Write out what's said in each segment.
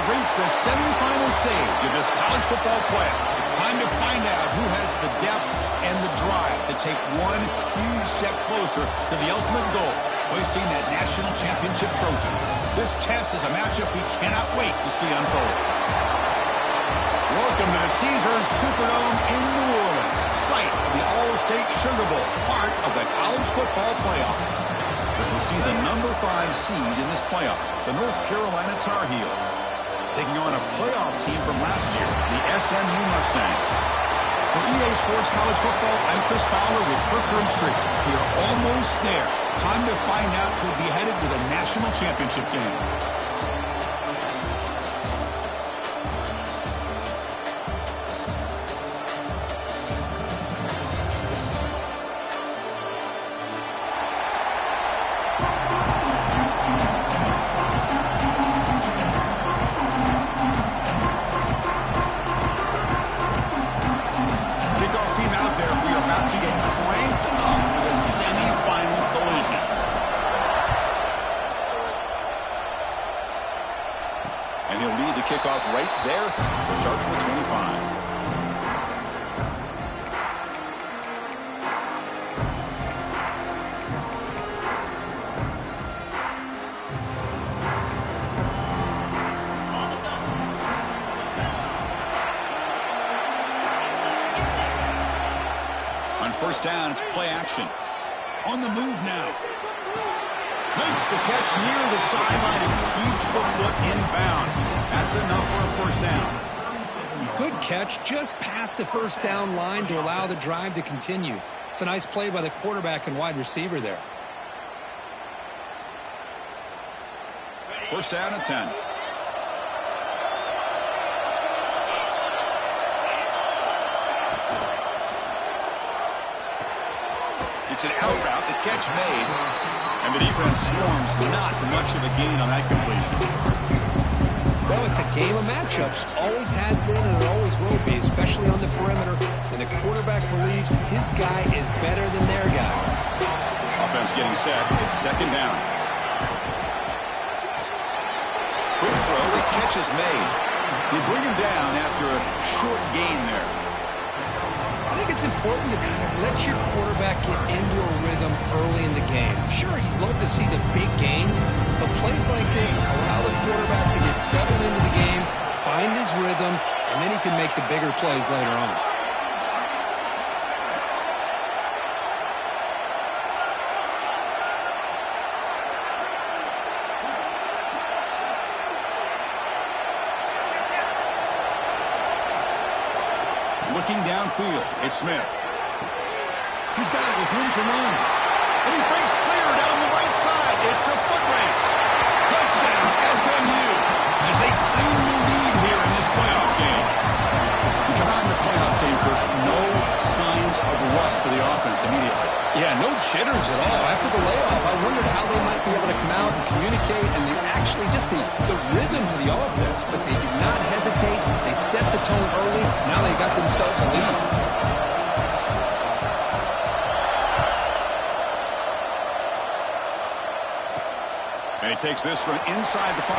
reached the semifinal stage of this college football playoff. It's time to find out who has the depth and the drive to take one huge step closer to the ultimate goal, hoisting that national championship trophy. This test is a matchup we cannot wait to see unfold. Welcome to the Caesars Superdome in New Orleans, site of the All-State Sugar Bowl, part of the college football playoff. As we see the number 5 seed in this playoff, the North Carolina Tar Heels, taking on a playoff team from last year, the SMU Mustangs. For EA Sports College Football, I'm Chris Fowler with Kirk Herbstreit. We are almost there. Time to find out who'll be headed to the national championship game. Kickoff right there to start from the 25. On first down, it's play action. On the move now. Makes the catch near the sideline and keeps the foot in bounds. That's enough for a first down. Good catch just past the first down line to allow the drive to continue. It's a nice play by the quarterback and wide receiver there. First down and 10. It's an out route, the catch made, and the defense swarms not much of a gain on that completion. Well, it's a game of matchups. Always has been and it always will be, especially on the perimeter. And the quarterback believes his guy is better than their guy. Offense getting set. It's second down. Quick throw, the catch is made. They bring him down after a short gain there. I think it's important to kind of let your quarterback get into a rhythm early in the game. Sure, you'd love to see the big gains, but plays like this allow the quarterback to get settled into the game, find his rhythm, and then he can make the bigger plays later on. Looking downfield, it's Smith. He's got it with room to run. And he breaks clear down the right side. It's a foot race. Touchdown, SMU, as they claim the lead here in this playoff game. We come out in the playoff game for no signs of rust for the offense immediately. Yeah, no jitters at all. After the layoff, I wondered how they might be able to come out and communicate and actually just the rhythm to the offense, but they did not hesitate. They set the tone early. Now they got themselves a lead. And he takes this from inside the 5.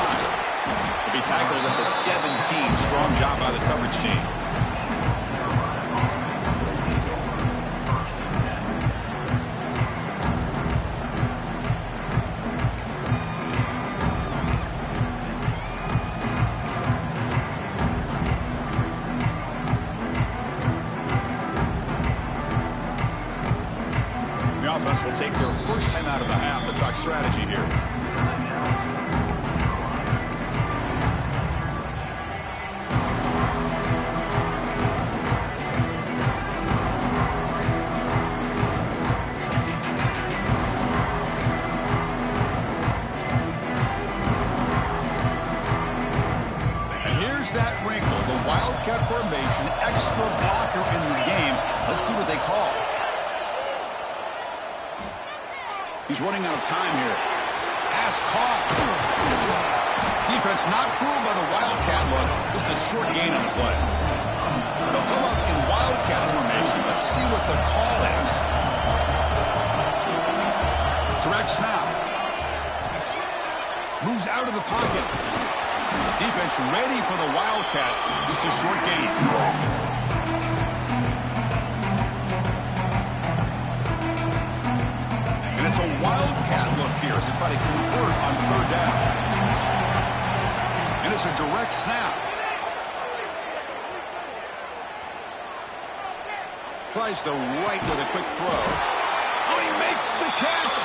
To be tackled at the 17. Strong job by the coverage team. The offense will take their first time out of the half to talk strategy here. That wrinkle, the Wildcat formation, extra blocker in the game. Let's see what they call. He's running out of time here. Pass caught. Defense not fooled by the Wildcat look. Just a short gain on the play. They'll come up in Wildcat formation. Let's see what the call is. Direct snap. Moves out of the pocket. Defense ready for the Wildcat. Just a short gain. And it's a Wildcat look here as they try to convert on third down. And it's a direct snap. Tries the right with a quick throw. Oh, he makes the catch.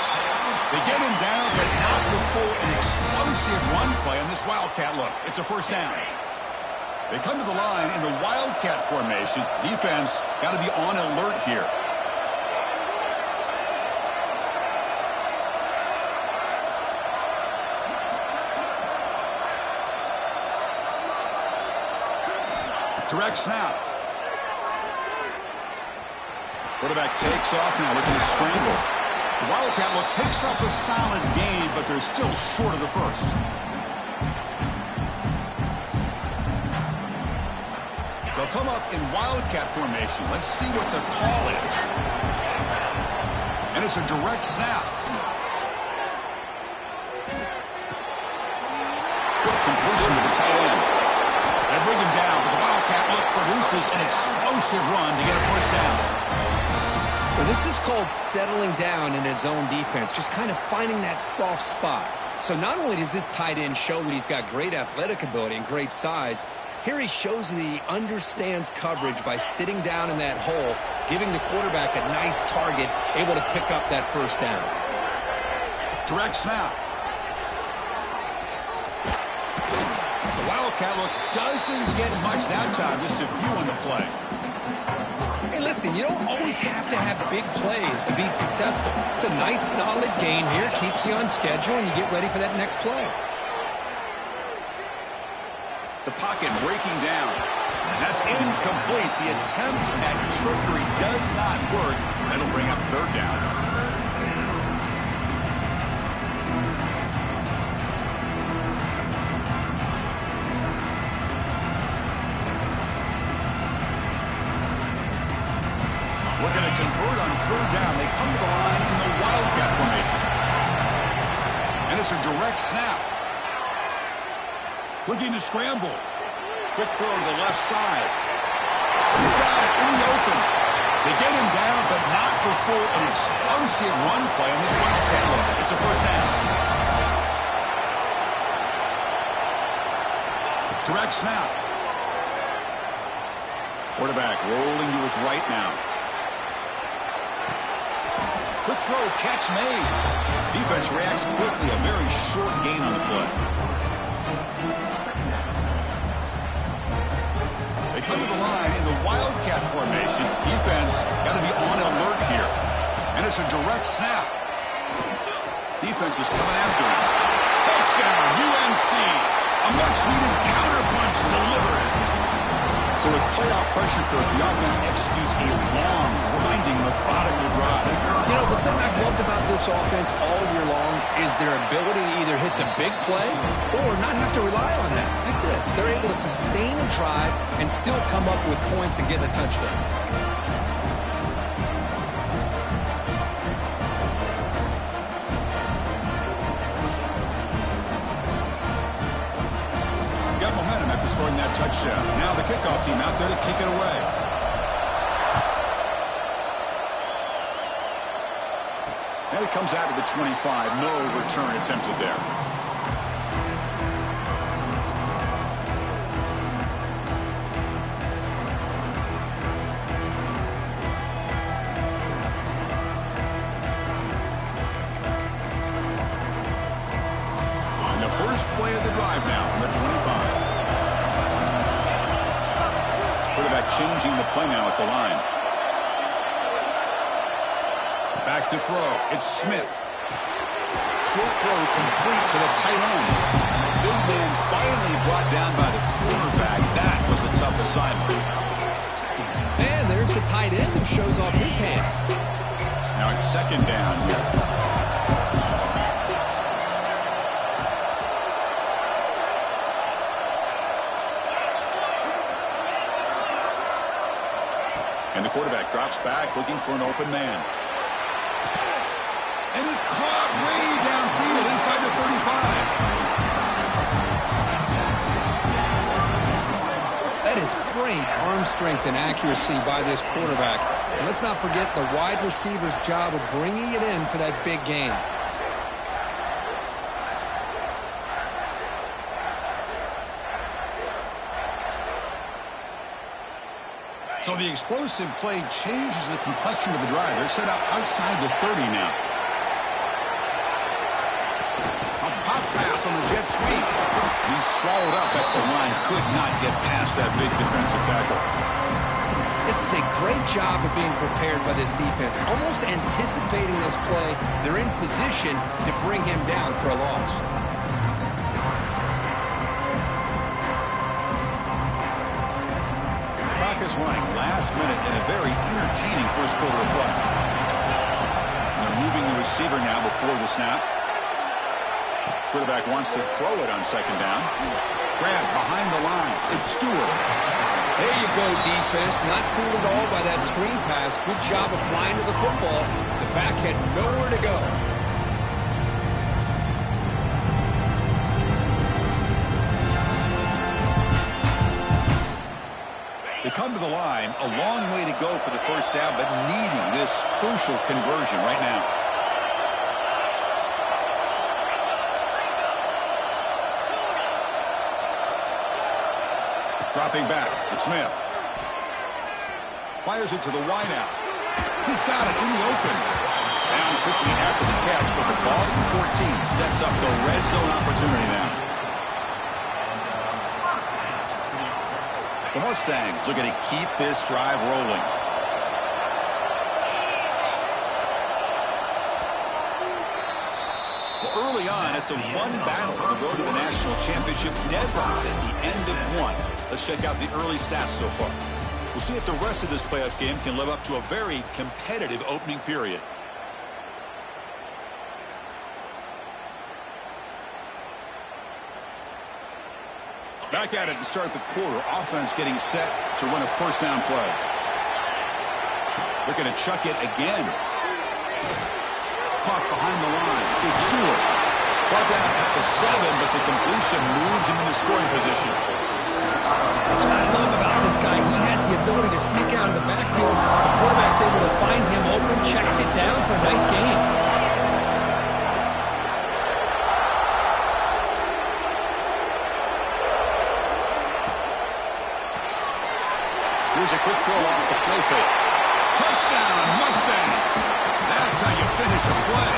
They get him down, but not before an explosive run play on this Wildcat look. It's a first down. They come to the line in the Wildcat formation. Defense got to be on alert here. Direct snap. Quarterback takes off now, looking to scramble. The Wildcat look picks up a solid gain, but they're still short of the first. They'll come up in Wildcat formation. Let's see what the call is. And it's a direct snap. Quick completion to the tight end. They bring him down, but the Wildcat look produces an explosive run to get a first down. Well, this is called settling down in his own defense, just kind of finding that soft spot. So not only does this tight end show that he's got great athletic ability and great size, here he shows that he understands coverage by sitting down in that hole, giving the quarterback a nice target, able to pick up that first down. Direct snap. The Wildcat look doesn't get much that time, just a few on the play. Hey, listen, you don't always have to have big plays to be successful. It's a nice, solid game here. Keeps you on schedule, and you get ready for that next play. The pocket breaking down. That's incomplete. The attempt at trickery does not work. That'll bring up third down. We're going to convert on third down. They come to the line in the Wildcat formation. And it's a direct snap. Looking to scramble. Quick throw to the left side. He's got it in the open. They get him down, but not before an explosive run play on this Wildcat look. It's a first down. Direct snap. Quarterback rolling to his right now. Quick throw, catch made. Defense reacts quickly, a very short gain on the play. They come to the line in the Wildcat formation. Defense got to be on alert here. And it's a direct snap. Defense is coming after him. Touchdown, UNC. A much-needed counterpunch delivered. So with playoff pressure curve, the offense executes a long, grinding, methodical drive. You know, the thing I've loved about this offense all year long is their ability to either hit the big play or not have to rely on that. Like this. They're able to sustain a drive and still come up with points and get a touchdown. Got momentum after scoring that touchdown. Now the kickoff team out there to kick it away. And it comes out of the 25. No return attempted there. On the first play of the drive now from the 25. Quarterback changing the play now at the line. Back to throw. It's Smith. Short throw complete to the tight end. Big man finally brought down by the quarterback. That was a tough assignment. And there's the tight end who shows off his hands. Now it's second down here. And the quarterback drops back looking for an open man. And it's caught way downfield inside the 35. That is great arm strength and accuracy by this quarterback. And let's not forget the wide receiver's job of bringing it in for that big game. So the explosive play changes the complexion of the drive. They're set up outside the 30 now. A pop pass on the jet sweep. He's swallowed up at the line. Could not get past that big defensive tackle. This is a great job of being prepared by this defense. Almost anticipating this play, they're in position to bring him down for a loss. Clock is running. Last minute in a very entertaining first quarter of play. They're moving the receiver now before the snap. Quarterback wants to throw it on second down. Grab behind the line. It's Stewart. There you go, defense. Not fooled at all by that screen pass. Good job of flying to the football. The back had nowhere to go. They come to the line. A long way to go for the first down, but needing this crucial conversion right now. Dropping back, it's Smith. Fires it to the wideout. He's got it in the open. Down quickly after the catch, but the ball at the 14 sets up the red zone opportunity now. The Mustangs are going to keep this drive rolling. Well, early on, it's a fun battle to go to the national championship, deadlocked at the end of one. Let's check out the early stats so far. We'll see if the rest of this playoff game can live up to a very competitive opening period. Back at it to start the quarter. Offense getting set to run a first down play. Looking to chuck it again. Caught behind the line. It's Stewart. Brought down at the 7, but the completion moves him into scoring position. That's what I love about this guy. He has the ability to sneak out of the backfield. The quarterback's able to find him open, checks it down for a nice gain. Here's a quick throw off the play fake. Touchdown, Mustangs. That's how you finish a play.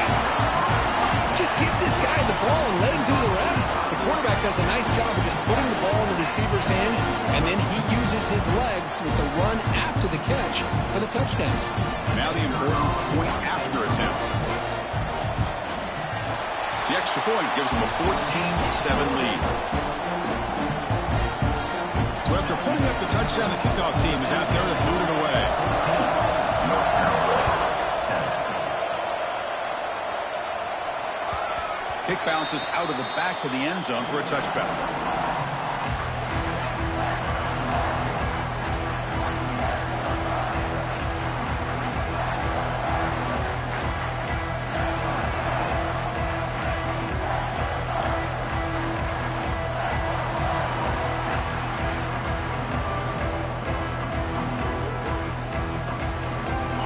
Just give this guy the ball and let him do the rest. The quarterback does a nice job of just putting the ball in the receiver's hands, and then he uses his legs with the run after the catch for the touchdown. Now the important point after attempt. The extra point gives them a 14-7 lead. So after putting up the touchdown, the kickoff team is out there to boot it away. Kick bounces out of the back of the end zone for a touchback.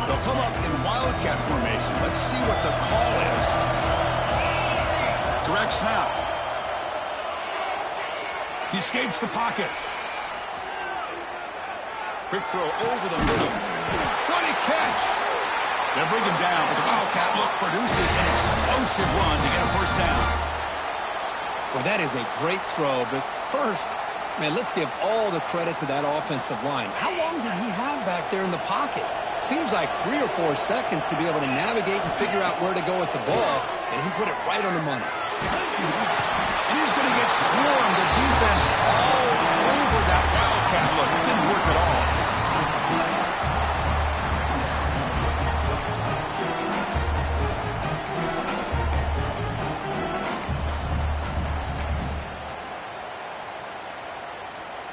They'll come up in wildcat formation. Let's see what the call is. Direct snap. He escapes the pocket. Quick throw over the middle. Running catch. They'll bring him down, but the wildcat look produces an explosive run to get a first down. Well, that is a great throw, but first, man, let's give all the credit to that offensive line. How long did he have back there in the pocket? Seems like 3 or 4 seconds to be able to navigate and figure out where to go with the ball, and he put it right on the money. And he's going to get swarmed. The defense all over that wildcat look. It didn't work at all.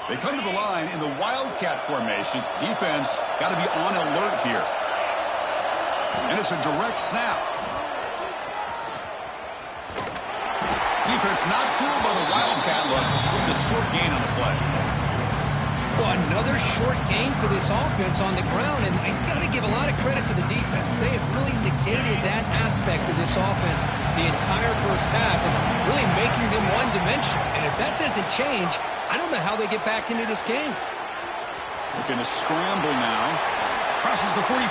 They come to the line in the wildcat formation. Defense got to be on alert here. And it's a direct snap. Defense not fooled by the wildcat look. Just a short gain on the play. Well, another short game for this offense on the ground, and you got to give a lot of credit to the defense. They have really negated that aspect of this offense the entire first half and really making them one-dimensional. And if that doesn't change, I don't know how they get back into this game. Looking to scramble now. Crosses the 45.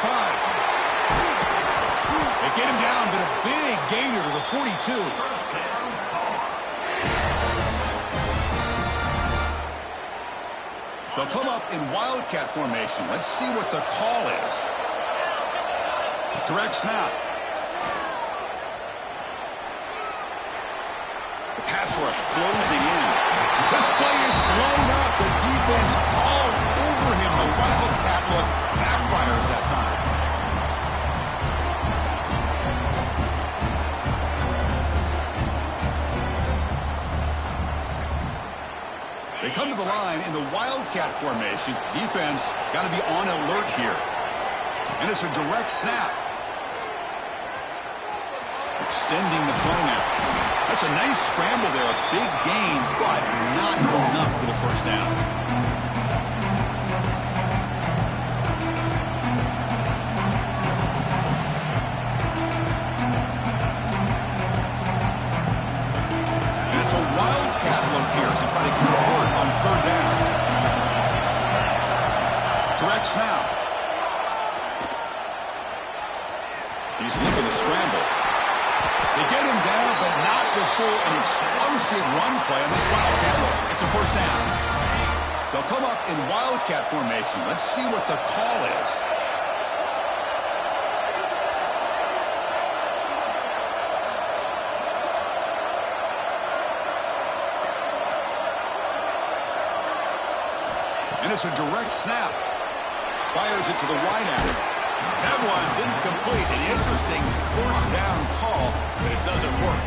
They get him down, but a big gainer to the 42. They'll come up in Wildcat formation. Let's see what the call is. Direct snap. The pass rush closing in. This play is blown up. The defense all over him. The Wildcat look backfires that time. They come to the line in the Wildcat formation. Defense got to be on alert here. And it's a direct snap. Extending the play now. That's a nice scramble there. A big gain, but not enough for the first down. And it's a Wildcat look here to try to convert on third down. Direct snap. He's looking to scramble. They get him down, but not before an explosive run play on this Wildcat look. It's a first down. They'll come up in Wildcat formation. Let's see what the call is. And it's a direct snap. Fires it to the wideout. That one's incomplete. An interesting first down call, but it doesn't work.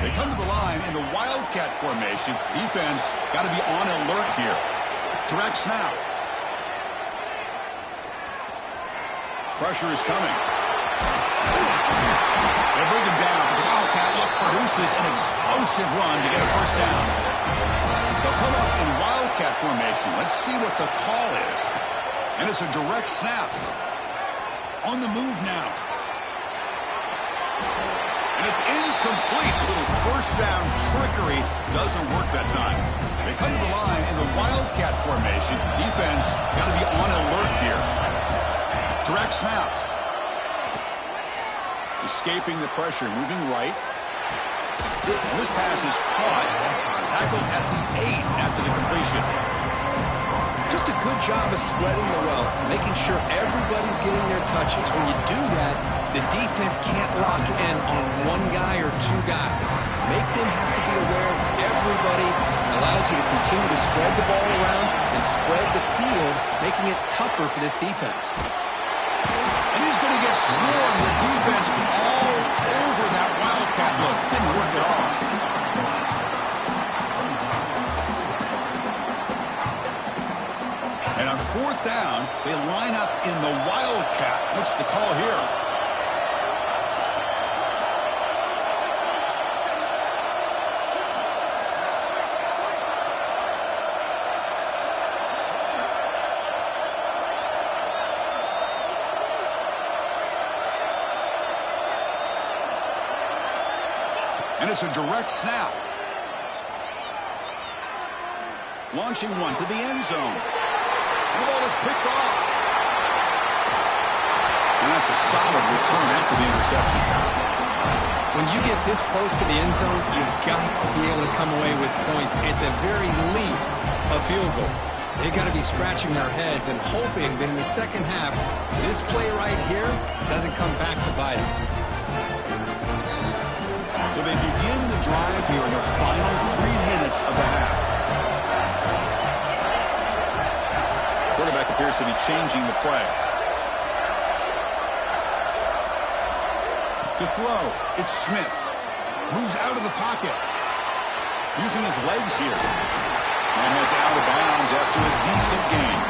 They come to the line in the Wildcat formation. Defense got to be on alert here. Direct snap. Pressure is coming. They bring him down. The Wildcat look produces an explosive run to get a first down. They'll come up in Wildcat formation. Let's see what the call is. And it's a direct snap. On the move now. And it's incomplete. A little first down trickery doesn't work that time. They come to the line in the Wildcat formation. Defense got to be on alert here. Direct snap. Escaping the pressure, moving right. And this pass is caught. Tackled at the 8 after the completion. Just a good job of spreading the wealth, making sure everybody's getting their touches. When you do that, the defense can't lock in on one guy or two guys. Make them have to be aware of everybody. It allows you to continue to spread the ball around and spread the field, making it tougher for this defense. And he's going to get swarmed. The defense all over that Wildcat look. Didn't work at all. And on fourth down, they line up in the Wildcat. What's the call here? And it's a direct snap. Launching one to the end zone. And the ball is picked off. And that's a solid return after the interception. When you get this close to the end zone, you've got to be able to come away with points. At the very least, a field goal. They've got to be scratching their heads and hoping that in the second half, this play right here doesn't come back to bite them. So they begin the drive here in the final 3 minutes of the half. Quarterback appears to be changing the play. To throw, it's Smith. Moves out of the pocket. Using his legs here. And heads out of bounds after a decent gain.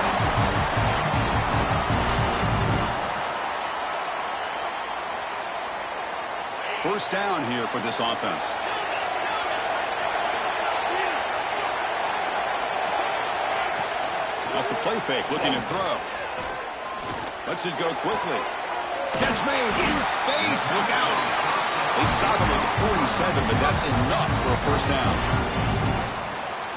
first down here for this offense. Off the play fake, looking to throw. Lets it go quickly. Catch made in space. Look out. They stop him at the 47, but that's enough for a first down.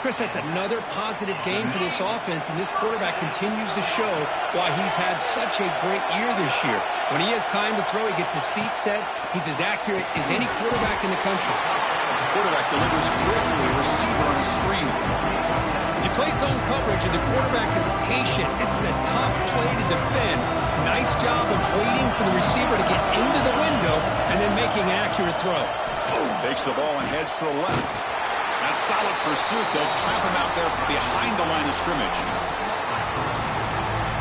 Chris, that's another positive game for this offense, and this quarterback continues to show why he's had such a great year this year. When he has time to throw, he gets his feet set. He's as accurate as any quarterback in the country. The quarterback delivers quickly, a receiver on a screen. If you play zone coverage and the quarterback is patient, this is a tough play to defend. Nice job of waiting for the receiver to get into the window and then making an accurate throw. Takes the ball and heads to the left. That solid pursuit. They'll trap him out there behind the line of scrimmage.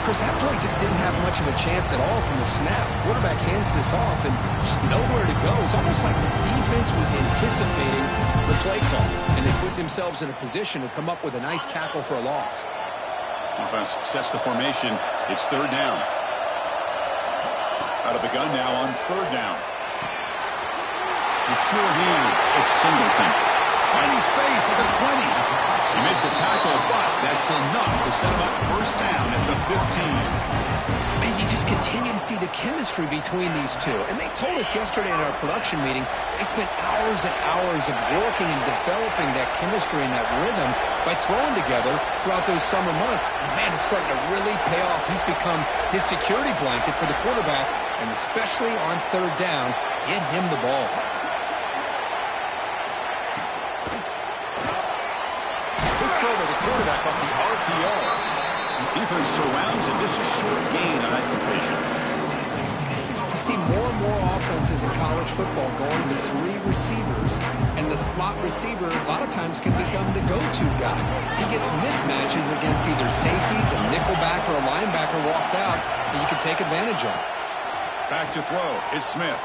Chris, that play just didn't have much of a chance at all from the snap. Quarterback hands this off and just nowhere to go. It's almost like the defense was anticipating the play call, and they put themselves in a position to come up with a nice tackle for a loss. Offense sets the formation. It's third down. Out of the gun now on third down. The sure hands. It's Singleton. Finding space at the 20. He made the tackle, but that's enough to set him up first down at the 15. And you just continue to see the chemistry between these two. And they told us yesterday in our production meeting, they spent hours and hours of working and developing that chemistry and that rhythm by throwing together throughout those summer months. And, man, it's starting to really pay off. He's become his security blanket for the quarterback, and especially on third down, get him the ball. Quarterback off the RPO. Defense surrounds him. Just a short gain on that completion. You see more and more offenses in college football going to three receivers, and the slot receiver a lot of times can become the go-to guy. He gets mismatches against either safeties, a nickelback, or a linebacker walked out that you can take advantage of. Back to throw. It's Smith.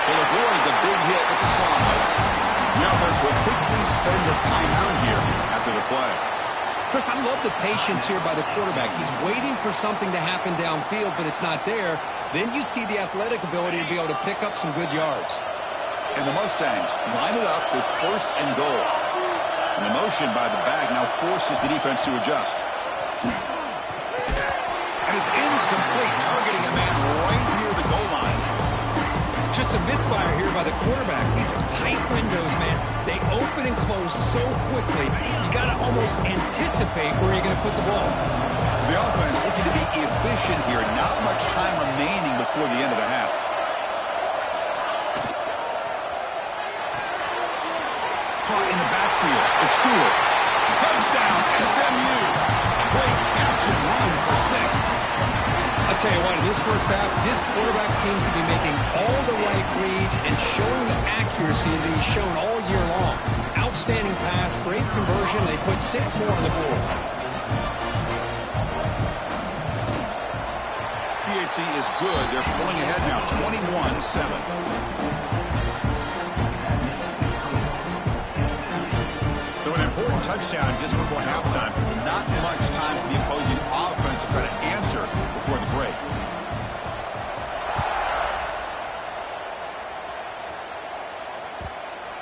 He'll avoid the big hit with the slide. The offense will quickly spend the timeout here after the play. Chris, I love the patience here by the quarterback. He's waiting for something to happen downfield, but it's not there. Then you see the athletic ability to be able to pick up some good yards. And the Mustangs line it up with first and goal. And the motion by the back now forces the defense to adjust. And it's incomplete, targeting a man right near the goal line. Just a misfire here by the quarterback. These are tight windows, man. They open and close so quickly. You got to almost anticipate where you're going to put the ball. So the offense looking to be efficient here. Not much time remaining before the end of the half. Caught in the backfield. It's Stewart. Touchdown, SMU. A great catch and run for 6. I'll tell you what, in this first half, this quarterback seems to be making all the right reads and showing the accuracy that he's shown all year long. Outstanding pass, great conversion. They put 6 more on the board. PHC is good. They're pulling ahead now, 21-7. So an important touchdown just before halftime. Not much time for the opposing offense to try to answer before the break.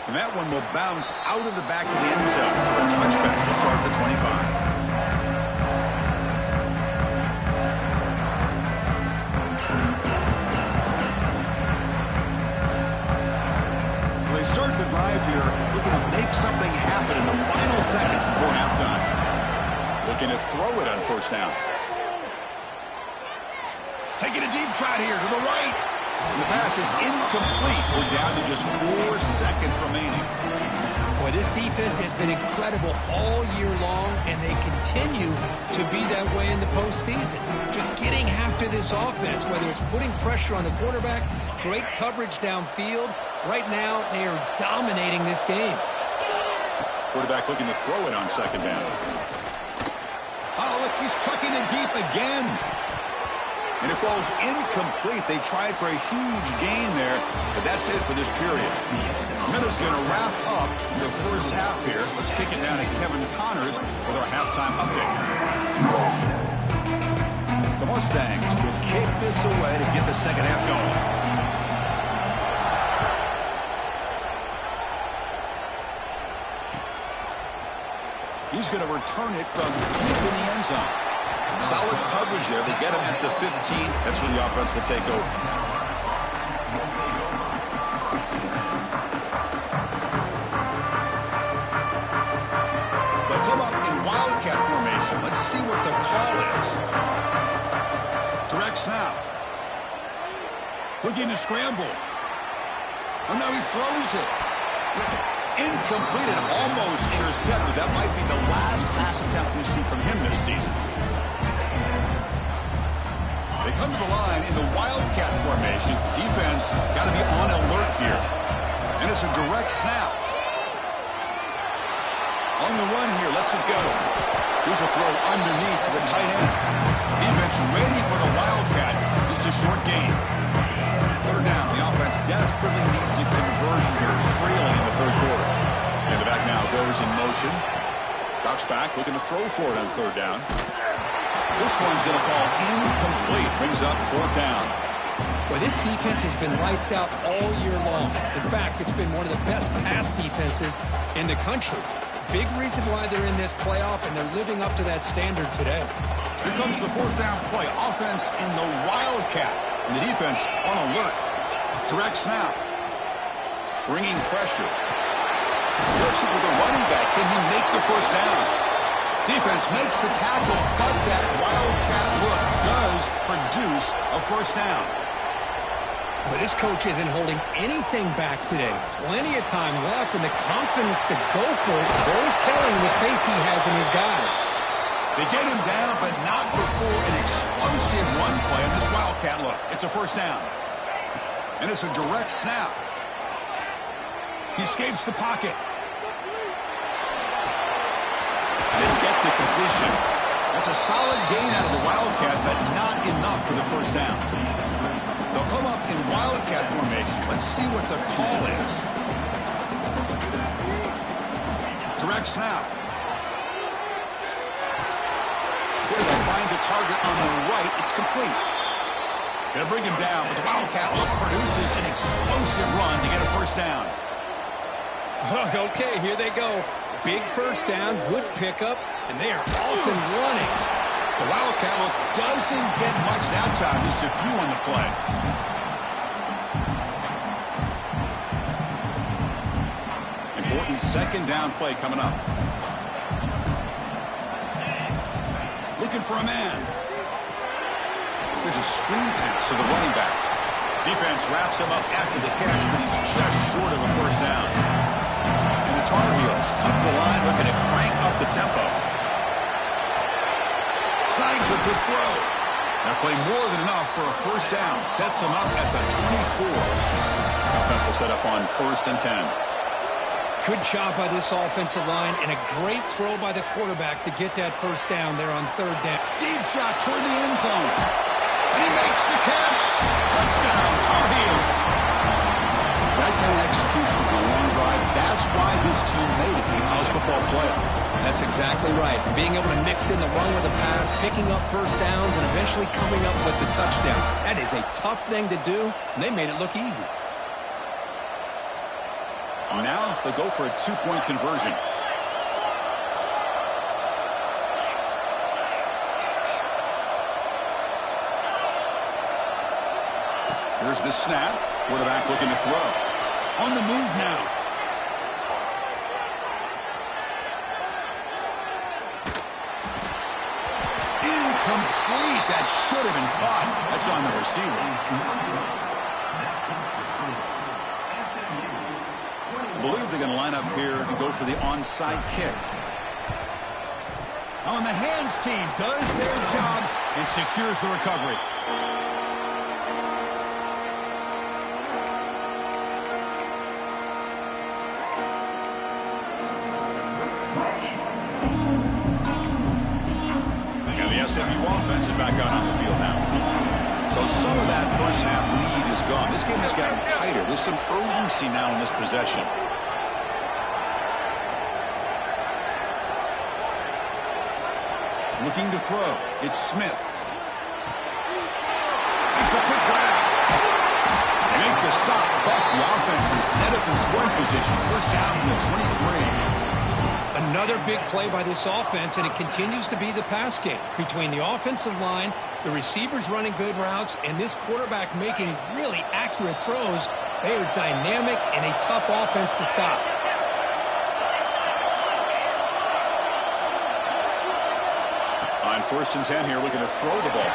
And that one will bounce out of the back of the end zone. So a touchback to start the 25. They start the drive here, looking to make something happen in the final seconds before halftime. Looking to throw it on first down. Taking a deep shot here to the right. And the pass is incomplete. We're down to just 4 seconds remaining. Boy, this defense has been incredible all year long, and they continue to be that way in the postseason. Just getting after this offense, whether it's putting pressure on the quarterback, great coverage downfield. Right now, they are dominating this game. Quarterback looking to throw it on second down. Oh, look, he's trucking it deep again. And it falls incomplete. They tried for a huge gain there, but that's it for this period. Miller's going to wrap up the first half here. Let's kick it down to Kevin Connors with our halftime update. The Mustangs will kick this away to get the second half going. He's going to return it from deep in the end zone. Solid coverage there. They get him at the 15. That's where the offense will take over. They'll come up in wildcat formation. Let's see what the call is. Direct snap. Looking to scramble. Oh, now he throws it. Incomplete and almost intercepted. That might be the last pass attempt we see from him this season. They come to the line in the wildcat formation. Defense got to be on alert here. And it's a direct snap. On the run here, lets it go. Here's a throw underneath to the tight end. Defense ready for the wildcat. Just a short gain. Third down. The offense desperately needs a conversion here, trailing in the third quarter. And the back now goes in motion. Drops back, looking to throw for it on third down. This one's going to fall incomplete. Brings up fourth down. Well, this defense has been lights out all year long. In fact, it's been one of the best pass defenses in the country. Big reason why they're in this playoff, and they're living up to that standard today. Here comes the fourth down play. Offense in the wildcat. And the defense on alert. Direct snap. Bringing pressure. Flips it with a running back. Can he make the first down? Defense makes the tackle, but that wildcat look does produce a first down. Well, this coach isn't holding anything back today. Plenty of time left, and the confidence to go for it. Very telling the faith he has in his guys. They get him down, but not before an explosive run play on this wildcat look. It's a first down. And it's a direct snap. He escapes the pocket. They get to completion. That's a solid gain out of the wildcat, but not enough for the first down. They'll come up in wildcat formation. Let's see what the call is. Direct snap. Guerrero finds a target on the right. It's complete. Going to bring him down, but the wildcat look produces an explosive run to get a first down. Okay, here they go. Big first down, good pickup, and they are off and running. The wildcat look doesn't get much that time, just a few on the play. Important second down play coming up. Looking for a man. There's a screen pass to the running back. Defense wraps him up after the catch, but he's just short of a first down. And the Tar Heels up the line, looking to crank up the tempo. Snags a good throw. That play more than enough for a first down. Sets him up at the 24. Offense will set up on 1st and 10. Good job by this offensive line, and a great throw by the quarterback to get that first down there on third down. Deep shot toward the end zone. And he makes the catch. Touchdown, Tar Heels. That kind of execution on a long drive, that's why this team made it in the college football playoff. That's exactly right. Being able to mix in the run with the pass, picking up first downs, and eventually coming up with the touchdown. That is a tough thing to do, and they made it look easy. Now they'll go for a 2-point conversion. Here's the snap. Quarterback looking to throw. On the move now. Incomplete. That should have been caught. That's on the receiver. I believe they're going to line up here to go for the onside kick. On the hands team does their job and secures the recovery. And the SMU offense is back out on the field now. So some of that first half lead is gone. This game has gotten tighter. There's some urgency now in this possession. Looking to throw. It's Smith. Makes a quick grab. They make the stop, but the offense is set up in scoring position. First down from the 23. Another big play by this offense, and it continues to be the pass game. Between the offensive line, the receivers running good routes, and this quarterback making really accurate throws, they are dynamic and a tough offense to stop. On 1st and 10 here, looking to throw the ball.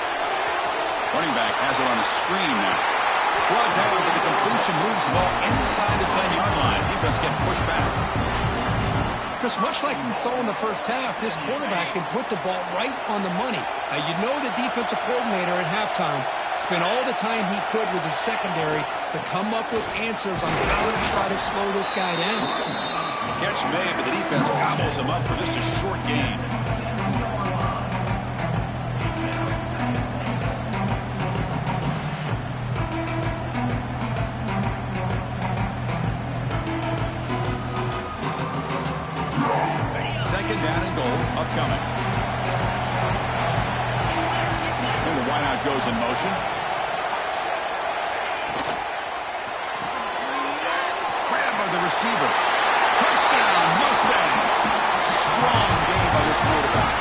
Running back has it on a screen now. Brought down, but the completion moves the ball inside the 10-yard line. Defense getting pushed back. Chris, much like we saw in the first half, this quarterback can put the ball right on the money. Now, you know the defensive coordinator at halftime spent all the time he could with his secondary to come up with answers on how to try to slow this guy down. Catch made, but the defense gobbles him up for just a short gain. Second down and goal upcoming. And the wideout goes in motion. Grab by the receiver. Touchdown, Mustangs. Strong game by this quarterback.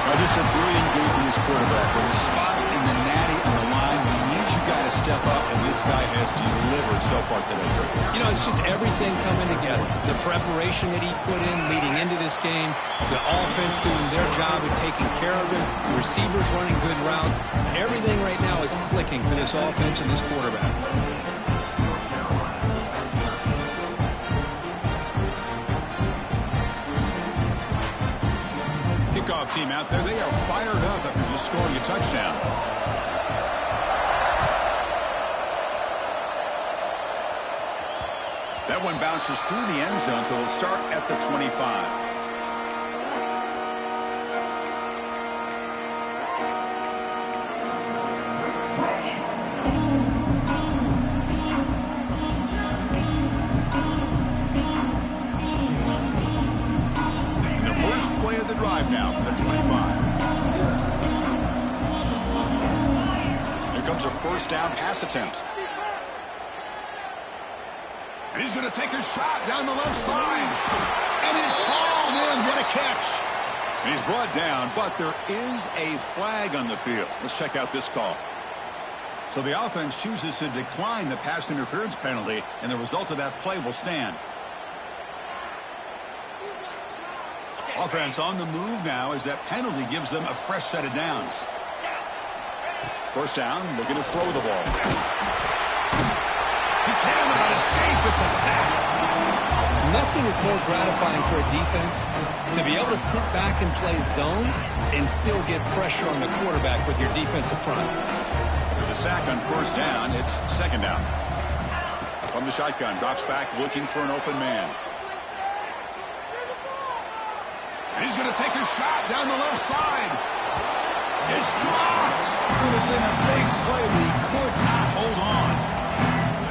Now, just a brilliant game for this quarterback. With a spot in the natty on the line, he needs you guys to step up, and this guy has delivered so far today. You know, it's just everything coming together. The preparation that he put in leading into this game, the offense doing their job of taking care of him, the receivers running good routes. Everything right now is clicking for this offense and this quarterback. Kickoff team out there. They are fired up after just scoring a touchdown. That one bounces through the end zone, so it'll start at the 25. The first play of the drive now for the 25. Here comes a first down pass attempt. And he's going to take a shot down the left side. And it's hauled in. What a catch. And he's brought down, but there is a flag on the field. Let's check out this call. So the offense chooses to decline the pass interference penalty, and the result of that play will stand. Offense on the move now as that penalty gives them a fresh set of downs. First down, looking to throw the ball. He cannot escape. It's a sack. Nothing is more gratifying for a defense to be able to sit back and play zone and still get pressure on the quarterback with your defensive front. With the sack on first down, it's second down. From the shotgun, drops back looking for an open man. And he's going to take a shot down the left side. It's dropped. Would have been a big play, but he could not hold on.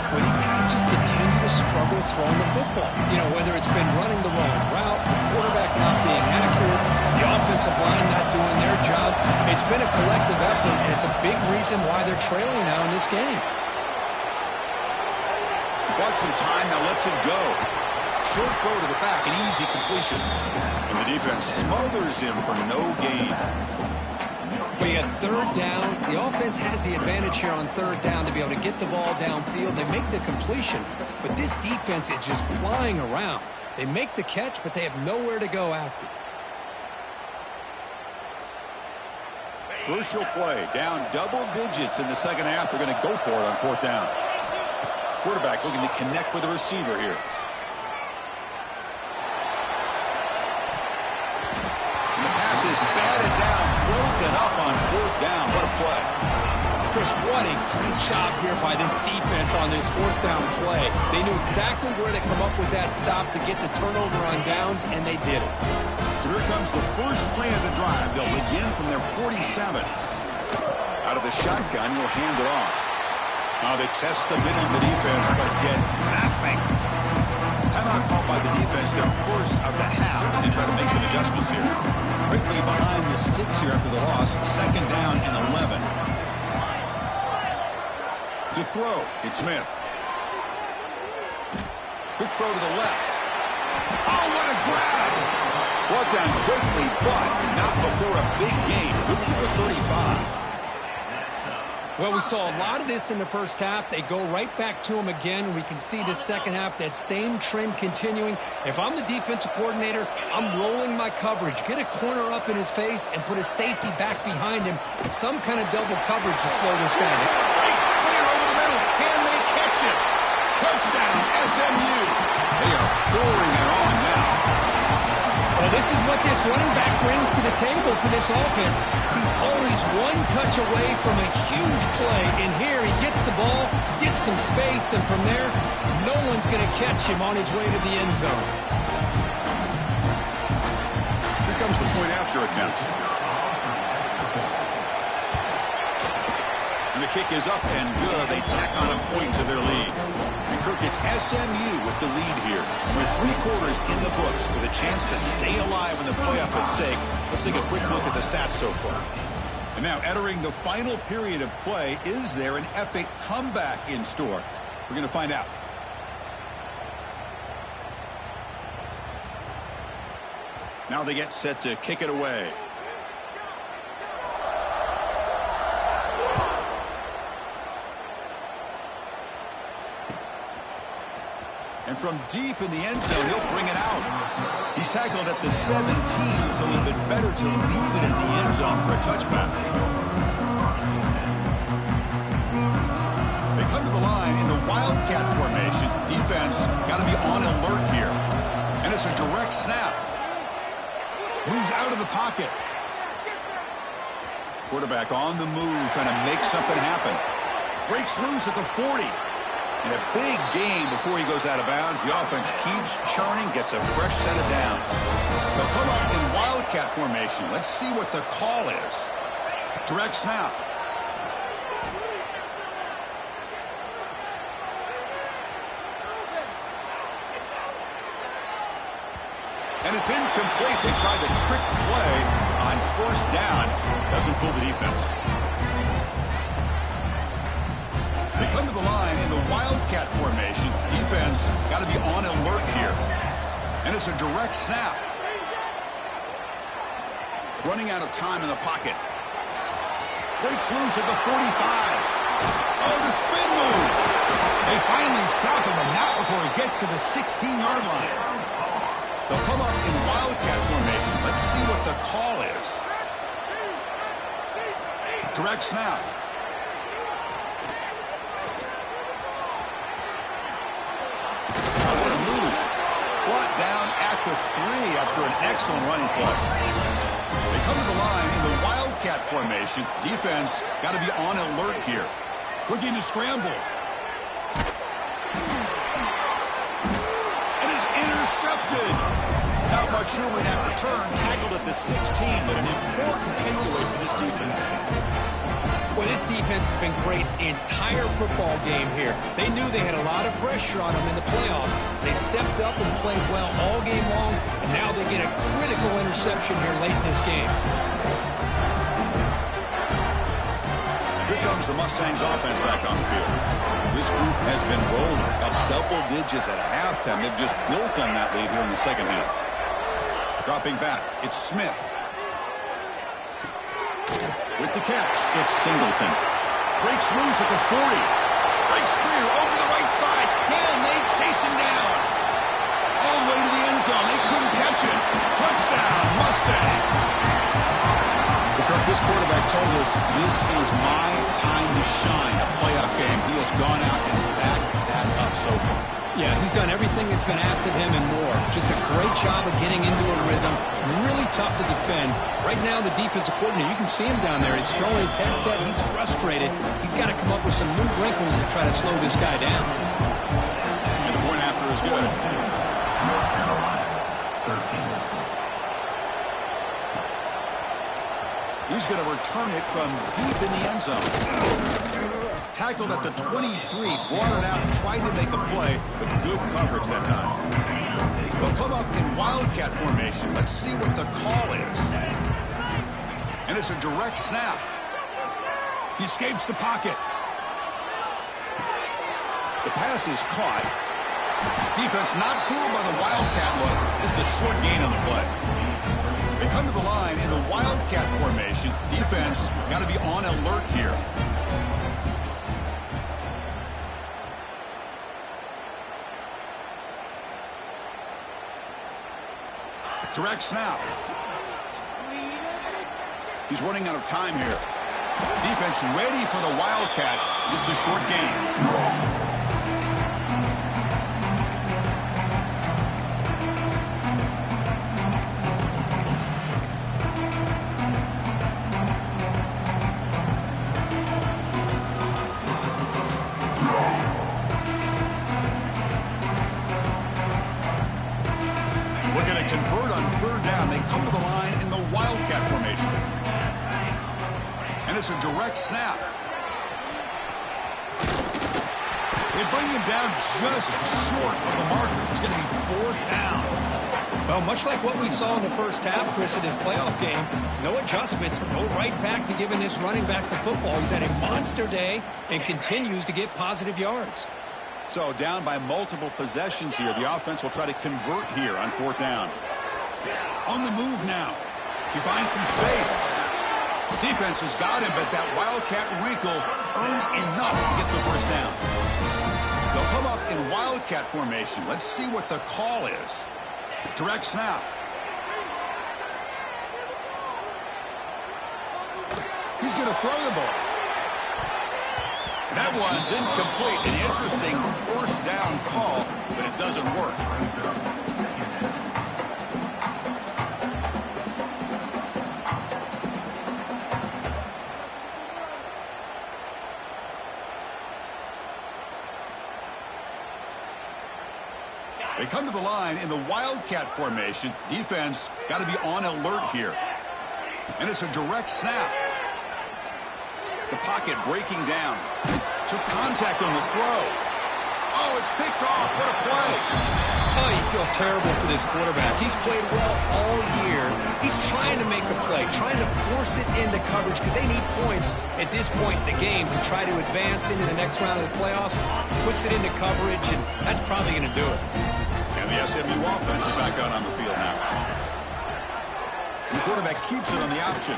Well, these guys just continue to struggle throwing the football. You know, whether it's been running the wrong route, the quarterback not being accurate, the offensive line not doing their job. It's been a collective effort, and it's a big reason why they're trailing now in this game. Bought some time, now lets it go. Short throw to the back, an easy completion. And the defense smothers him for no gain. But you got third down. The offense has the advantage here on third down to be able to get the ball downfield. They make the completion, but this defense is just flying around. They make the catch, but they have nowhere to go after. Crucial play, down double digits in the second half. They're going to go for it on fourth down. Quarterback looking to connect with the receiver here. And the pass is batted down, broken up on fourth down. What a play. Chris, what a great job here by this defense on this fourth down play. They knew exactly where to come up with that stop to get the turnover on downs, and they did it. So here comes the first play of the drive. They'll begin from their 47. Out of the shotgun, he'll hand it off. Now they test the middle of the defense, but get nothing. Timeout called by the defense, their first of the half, as they try to make some adjustments here. Quickly behind the sticks here after the loss. Second down and 11. To throw, it's Smith. Quick throw to the left. Oh, what a grab! Brought down quickly, but not before a big gain. Moving to the 35. Well, we saw a lot of this in the first half. They go right back to him again, and we can see the second half, that same trend continuing. If I'm the defensive coordinator, I'm rolling my coverage. Get a corner up in his face and put a safety back behind him. Some kind of double coverage to slow this guy down. Breaks clear over the middle. Can they catch it? Touchdown, SMU. They are pouring it on now. Well, this is what this running back brings to the table for this offense. He's always one touch away from a huge play, and here he gets the ball, gets some space, and from there, no one's going to catch him on his way to the end zone. Here comes the point after attempt. And the kick is up and good. They tack on a point to their lead. And Kirk, it's SMU with the lead here. With 3 quarters in the books for the chance to stay alive in the playoff at stake. Let's take a quick look at the stats so far. And now entering the final period of play, is there an epic comeback in store? We're going to find out. Now they get set to kick it away. And from deep in the end zone, he'll bring it out. He's tackled at the 17, so a little bit better to leave it in the end zone for a touchback. They come to the line in the Wildcat formation. Defense got to be on alert here. And it's a direct snap. Moves out of the pocket. Quarterback on the move, trying to make something happen. Breaks loose at the 40. And a big gain before he goes out of bounds. The offense keeps churning, gets a fresh set of downs. They'll come up in Wildcat formation. Let's see what the call is. Direct snap. And it's incomplete. They try the trick play on first down. Doesn't fool the defense. They come to the line in the Wildcat formation. Defense got to be on alert here. And it's a direct snap. Running out of time in the pocket. Breaks loose at the 45. Oh, the spin move. They finally stop him, and not before he gets to the 16-yard line. They'll come up in Wildcat formation. Let's see what the call is. Direct snap. What a move. Brought down at the 3 after an excellent running play. They come to the line in the Wildcat formation. Defense got to be on alert here. Looking to scramble. And is intercepted. Not much room in that return. Tackled at the 16, but an important takeaway for this defense. Well, this defense has been great the entire football game here. They knew they had a lot of pressure on them in the playoffs. They stepped up and played well all game long, and now they get a critical interception here late in this game. Here comes the Mustangs offense back on the field. This group has been rolling up double digits at halftime. They've just built on that lead here in the second half. Dropping back, it's Smith. With the catch, it's Singleton. Breaks loose at the 40. Breaks clear over the right side. Can they chase him down? All the way to the end zone. They couldn't catch him. Touchdown, Mustangs. Kirk, this quarterback told us this is my time to shine, a playoff game. He has gone out and backed that up so far. Yeah, he's done everything that's been asked of him and more. Just a great job of getting into a rhythm. Really tough to defend. Right now, the defensive coordinator, you can see him down there. He's throwing his headset. He's frustrated. He's got to come up with some new wrinkles to try to slow this guy down. And the point after is good. North Carolina, 13. He's going to return it from deep in the end zone. Tackled at the 23, brought it out, tried to make a play, but good coverage that time. They'll come up in Wildcat formation. Let's see what the call is. And it's a direct snap. He escapes the pocket. The pass is caught. Defense not fooled by the Wildcat look. Just a short gain on the play. They come to the line in a Wildcat formation. Defense got to be on alert here. Direct snap. He's running out of time here. Defense ready for the Wildcat. Just a short gain. Looking to convert on third down. They come to the line in the Wildcat formation. And it's a direct snap. They bring him down just short of the marker. It's going to be fourth down. Well, much like what we saw in the first half, Chris, in this playoff game, no adjustments. Go right back to giving this running back to football. He's had a monster day and continues to get positive yards. So down by multiple possessions here. The offense will try to convert here on fourth down. On the move now. He finds some space. The defense has got him, but that Wildcat wrinkle earns enough to get the first down. They'll come up in Wildcat formation. Let's see what the call is. Direct snap. He's going to throw the ball. That one's incomplete. An interesting first down call, but it doesn't work. They come to the line in the Wildcat formation. Defense got to be on alert here. And it's a direct snap. The pocket breaking down. Took contact on the throw. Oh, it's picked off. What a play. Oh, you feel terrible for this quarterback. He's played well all year. He's trying to make a play, trying to force it into coverage because they need points at this point in the game to try to advance into the next round of the playoffs. Puts it into coverage, and that's probably going to do it. And the SMU offense is back out on the field now. And the quarterback keeps it on the option.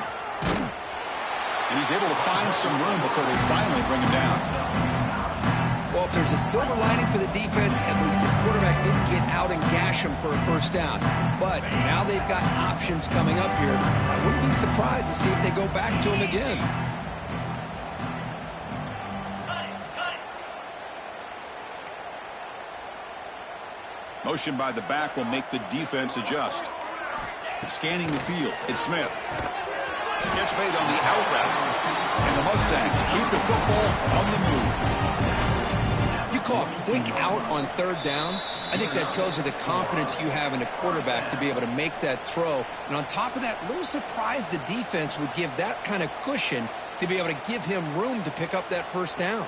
And he's able to find some room before they finally bring him down. Well, if there's a silver lining for the defense, at least this quarterback didn't get out and gash him for a first down. But now they've got options coming up here. I wouldn't be surprised to see if they go back to him again. Motion by the back will make the defense adjust. Scanning the field, it's Smith. Catch made on the out route. And the Mustangs keep the football on the move. You call a quick out on third down. I think that tells you the confidence you have in a quarterback to be able to make that throw. And on top of that, a little surprised the defense would give that kind of cushion to be able to give him room to pick up that first down.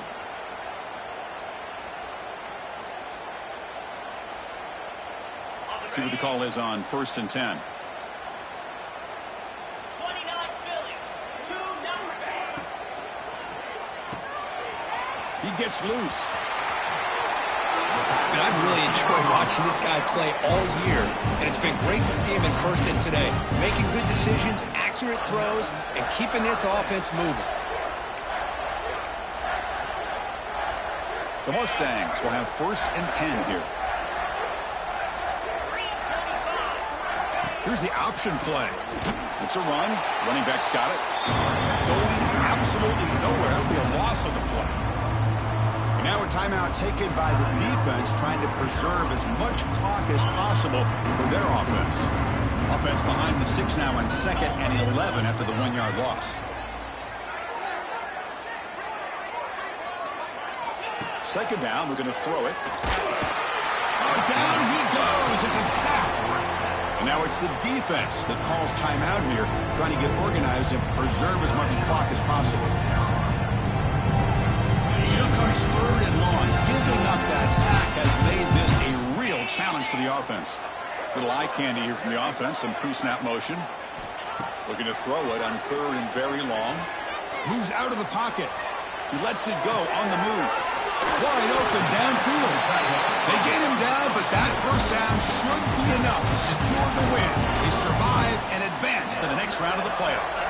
See what the call is on 1st and 10. He gets loose. And I've really enjoyed watching this guy play all year, and it's been great to see him in person today, making good decisions, accurate throws, and keeping this offense moving. The Mustangs will have 1st and 10 here. Here's the option play. It's a run. Running back's got it. Going absolutely nowhere. It'll be a loss of the play. And now a timeout taken by the defense, trying to preserve as much clock as possible for their offense. Offense behind the 6 now on 2nd and 11 after the 1-yard loss. Second down, we're going to throw it. Oh, down he goes. It's a sack. And now it's the defense that calls timeout here, trying to get organized and preserve as much clock as possible. So here comes 3rd and long. Giving up that sack has made this a real challenge for the offense. Little eye candy here from the offense, some pre-snap motion. Looking to throw it on 3rd and very long. Moves out of the pocket. He lets it go on the move. Wide open downfield. They gain him down, but that first down should be enough to secure the win. They survive and advance to the next round of the playoff.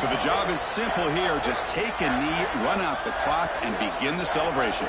So the job is simple here. Just take a knee, run out the clock, and begin the celebration.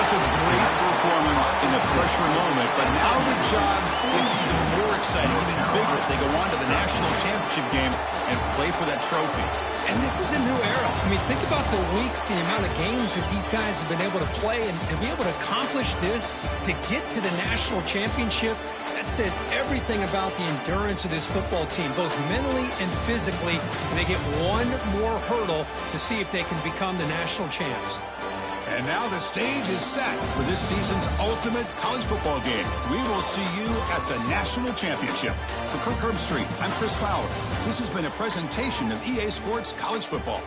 That's a great performance in the pressure moment, but now the job gets even more exciting, even bigger as they go on to the national championship game and play for that trophy. And this is a new era. I mean, think about the weeks, the amount of games that these guys have been able to play and be able to accomplish this to get to the national championship. That says everything about the endurance of this football team, both mentally and physically. And they get one more hurdle to see if they can become the national champs. And now the stage is set for this season's ultimate college football game. We will see you at the national championship. For Kirk Herbstreit, I'm Chris Fowler. This has been a presentation of EA Sports College Football.